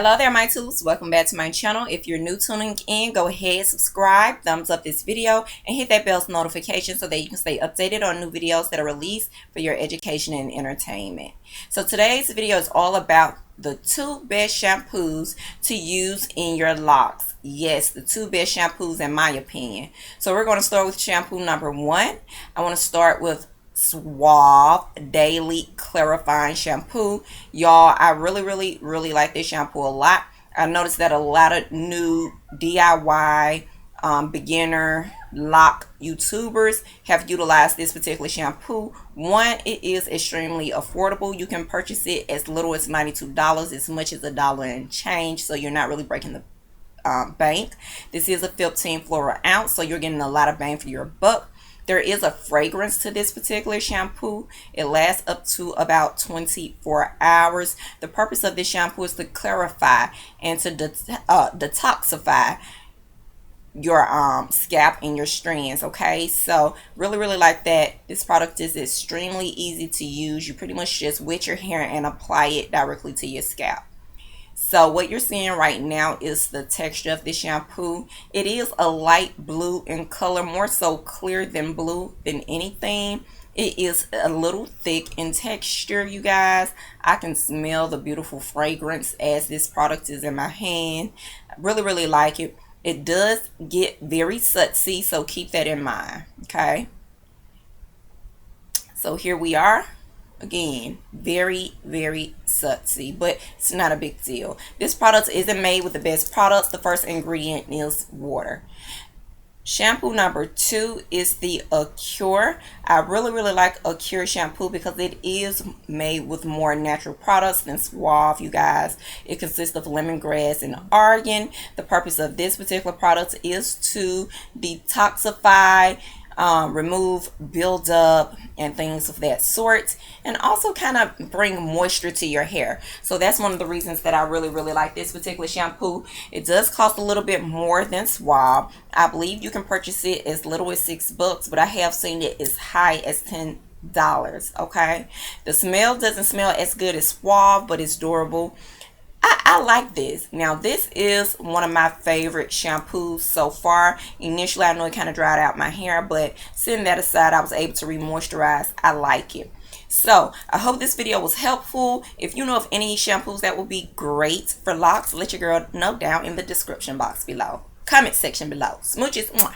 Hello there, my tools. Welcome back to my channel. If you're new tuning in, go ahead, subscribe, thumbs up this video, and hit that bell's notification so that you can stay updated on new videos that are released for your education and entertainment. So today's video is all about the 2 best shampoos to use in your locks. Yes, the 2 best shampoos in my opinion. So we're going to start with shampoo number 1. I want to start with Suave Daily Clarifying Shampoo. Y'all, I really like this shampoo a lot. I noticed that a lot of new DIY beginner lock YouTubers have utilized this particular shampoo. One, it is extremely affordable. You can purchase it as little as $92, as much as $1 and change, so you're not really breaking the bank. This is a 15 floral ounce, so you're getting a lot of bang for your buck. There is a fragrance to this particular shampoo. It lasts up to about 24 hours. The purpose of this shampoo is to clarify and to detoxify your scalp and your strands. Okay, so really like that. This product is extremely easy to use. You pretty much just wet your hair and apply it directly to your scalp. So what you're seeing right now is the texture of the shampoo. It is a light blue in color, more so clear than blue than anything. It is a little thick in texture, you guys. I can smell the beautiful fragrance as this product is in my hand. I really like it. It does get very sudsy, so keep that in mind, okay? So here we are. Again, very sudsy, but it's not a big deal. This product isn't made with the best products. The first ingredient is water. Shampoo number 2 is the Acure. I really like Acure shampoo because it is made with more natural products than Suave, you guys. It consists of lemongrass and argan. The purpose of this particular product is to detoxify, remove buildup and things of that sort, and also kind of bring moisture to your hair. So that's one of the reasons that I really like this particular shampoo. It does cost a little bit more than Suave. I believe you can purchase it as little as $6, but I have seen it as high as $10. Okay, the smell doesn't smell as good as Suave, but it's durable. I like this. Now, this is one of my favorite shampoos so far. Initially, I know it kind of dried out my hair, but setting that aside, I was able to re-moisturize. I like it. So, I hope this video was helpful. If you know of any shampoos that would be great for locks, let your girl know down in the description box below. Comment section below. Smooches. Mwah.